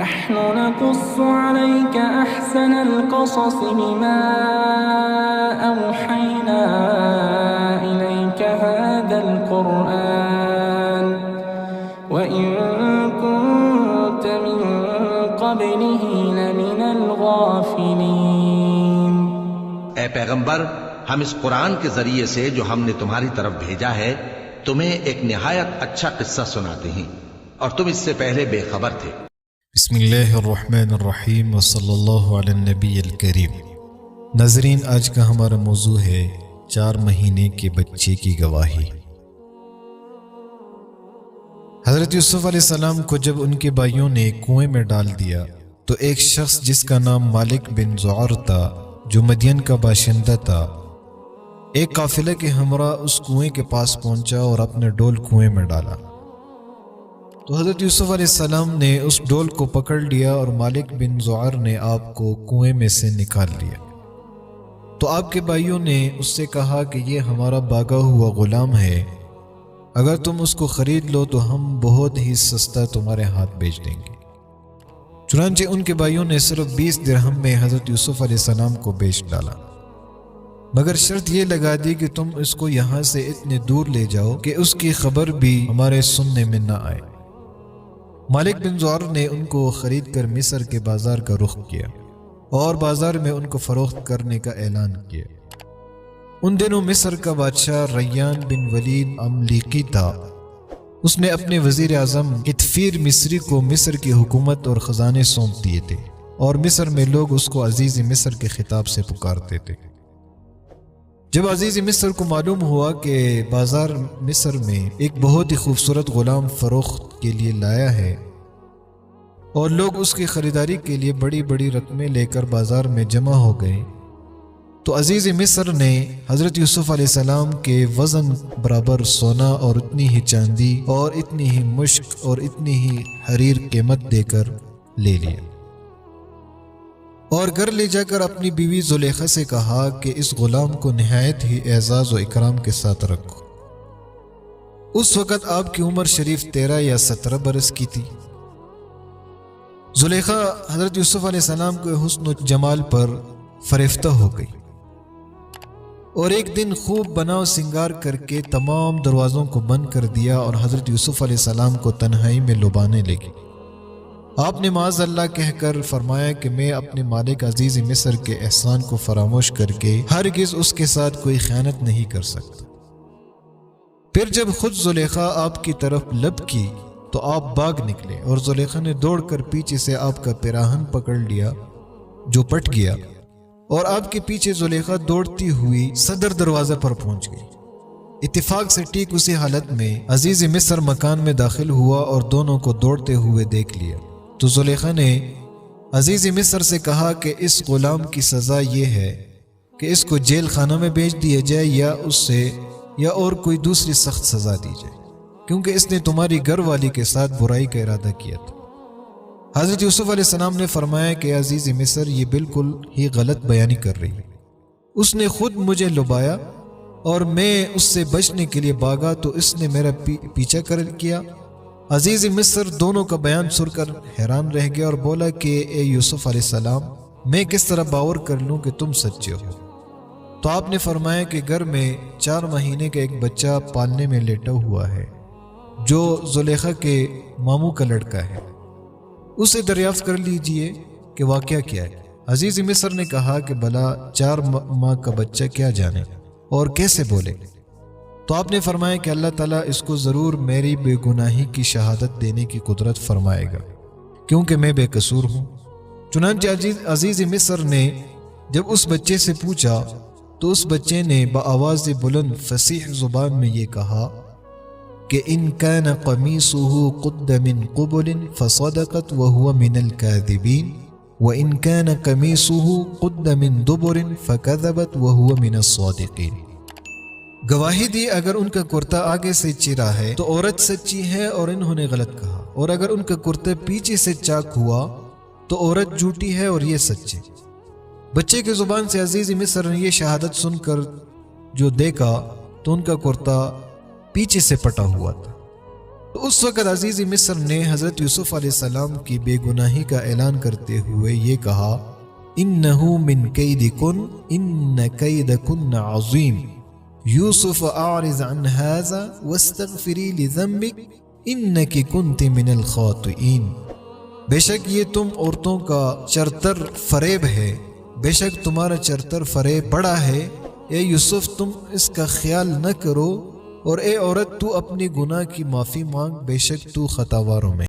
نحن نقص عليك أحسن القصص بما أوحينا إليك هذا القرآن وإن كنت من قبله لمن الغافلين۔ اے پیغمبر، ہم اس قرآن کے ذریعے سے جو ہم نے تمہاری طرف بھیجا ہے تمہیں ایک نہایت اچھا قصہ سناتے ہیں، اور تم اس سے پہلے بے خبر تھے۔ بسم اللہ الرحمن الرحیم وصلی اللہ علی النبی الکریم۔ ناظرین، آج کا ہمارا موضوع ہے 4 مہینے کے بچے کی گواہی۔ حضرت یوسف علیہ السلام کو جب ان کے بھائیوں نے کنویں میں ڈال دیا تو ایک شخص جس کا نام مالک بن زعر تھا، جو مدین کا باشندہ تھا، ایک قافلے کے ہمراہ اس کنویں کے پاس پہنچا اور اپنے ڈول کنویں میں ڈالا۔ تو حضرت یوسف علیہ السلام نے اس ڈول کو پکڑ لیا اور مالک بن زعر نے آپ کو کنویں میں سے نکال لیا۔ تو آپ کے بھائیوں نے اس سے کہا کہ یہ ہمارا باغا ہوا غلام ہے، اگر تم اس کو خرید لو تو ہم بہت ہی سستا تمہارے ہاتھ بیچ دیں گے۔ چنانچہ ان کے بھائیوں نے صرف 20 درہم میں حضرت یوسف علیہ السلام کو بیچ ڈالا، مگر شرط یہ لگا دی کہ تم اس کو یہاں سے اتنے دور لے جاؤ کہ اس کی خبر بھی ہمارے سننے میں نہ آئے۔ مالک بن زعر نے ان کو خرید کر مصر کے بازار کا رخ کیا اور بازار میں ان کو فروخت کرنے کا اعلان کیا۔ ان دنوں مصر کا بادشاہ ریان بن ولید املیقی تھا۔ اس نے اپنے وزیر اعظم اتفیر مصری کو مصر کی حکومت اور خزانے سونپ دیے تھے، اور مصر میں لوگ اس کو عزیز مصر کے خطاب سے پکارتے تھے۔ جب عزیز مصر کو معلوم ہوا کہ بازار مصر میں ایک بہت ہی خوبصورت غلام فروخت کے لیے لایا ہے اور لوگ اس کی خریداری کے لیے بڑی بڑی رقمیں لے کر بازار میں جمع ہو گئے، تو عزیز مصر نے حضرت یوسف علیہ السلام کے وزن برابر سونا اور اتنی ہی چاندی اور اتنی ہی مشک اور اتنی ہی حریر قیمت دے کر لے لیا، اور گھر لے جا کر اپنی بیوی زلیخا سے کہا کہ اس غلام کو نہایت ہی اعزاز و اکرام کے ساتھ رکھو۔ اس وقت آپ کی عمر شریف 13 یا 17 برس کی تھی۔ زلیخا حضرت یوسف علیہ السلام کے حسن و جمال پر فریفتہ ہو گئی، اور ایک دن خوب بناؤ سنگار کر کے تمام دروازوں کو بند کر دیا اور حضرت یوسف علیہ السلام کو تنہائی میں لبانے لگی۔ آپ نے معاذ اللہ کہہ کر فرمایا کہ میں اپنے مالک عزیز مصر کے احسان کو فراموش کر کے ہرگز اس کے ساتھ کوئی خیانت نہیں کر سکتا۔ پھر جب خود زلیخا آپ کی طرف لب کی تو آپ بھاگ نکلے، اور زلیخا نے دوڑ کر پیچھے سے آپ کا پیراہن پکڑ لیا جو پٹ گیا، اور آپ کے پیچھے زلیخا دوڑتی ہوئی صدر دروازے پر پہنچ گئی۔ اتفاق سے ٹھیک اسی حالت میں عزیز مصر مکان میں داخل ہوا اور دونوں کو دوڑتے ہوئے دیکھ لیا۔ تو زلیخا نے عزیز مصر سے کہا کہ اس غلام کی سزا یہ ہے کہ اس کو جیل خانہ میں بھیج دیا جائے یا اس سے یا اور کوئی دوسری سخت سزا دی جائے، کیونکہ اس نے تمہاری گھر والی کے ساتھ برائی کا ارادہ کیا تھا۔ حضرت یوسف علیہ السلام نے فرمایا کہ عزیز مصر یہ بالکل ہی غلط بیانی کر رہی ہے، اس نے خود مجھے لبایا اور میں اس سے بچنے کے لیے بھاگا تو اس نے میرا پیچھا کیا۔ عزیز مصر دونوں کا بیان سن کر حیران رہ گیا اور بولا کہ اے یوسف علیہ السلام، میں کس طرح باور کر لوں کہ تم سچے ہو؟ تو آپ نے فرمایا کہ گھر میں 4 مہینے کا ایک بچہ پالنے میں لیٹا ہوا ہے جو زلیخا کے ماموں کا لڑکا ہے، اسے دریافت کر لیجئے کہ واقعہ کیا ہے۔ عزیز مصر نے کہا کہ بھلا 4 ماہ کا بچہ کیا جانے اور کیسے بولے؟ تو آپ نے فرمایا کہ اللہ تعالیٰ اس کو ضرور میری بے گناہی کی شہادت دینے کی قدرت فرمائے گا، کیونکہ میں بے قصور ہوں۔ چنانچہ عزیز مصر نے جب اس بچے سے پوچھا تو اس بچے نے بآواز بلند فصیح زبان میں یہ کہا کہ ان کان قمیصہ قد من قبل فصدقت وهو من الكاذبین وان کان قمیصہ قد من دبر فكذبت وهو من الصادقین۔ گواہی دی اگر ان کا کرتا آگے سے چرا ہے تو عورت سچی ہے اور انہوں نے غلط کہا، اور اگر ان کا کرتا پیچھے سے چاک ہوا تو عورت جھوٹی ہے اور یہ سچے۔ بچے کے زبان سے عزیز مصر نے یہ شہادت سن کر جو دیکھا تو ان کا کرتا پیچھے سے پٹا ہوا تھا، تو اس وقت عزیز مصر نے حضرت یوسف علیہ السلام کی بے گناہی کا اعلان کرتے ہوئے یہ کہا انہو من کیدکن ان کیدکن عظیم یوسف اعرض عن هذا واستغفری لذنبک انک کنت من الخاطئین، بے شک یہ تم عورتوں کا چرتر فریب ہے، بے شک تمہارا چرتر فریب بڑا ہے، اے یوسف تم اس کا خیال نہ کرو، اور اے عورت تو اپنی گناہ کی معافی مانگ، بے شک تو خطاواروں میں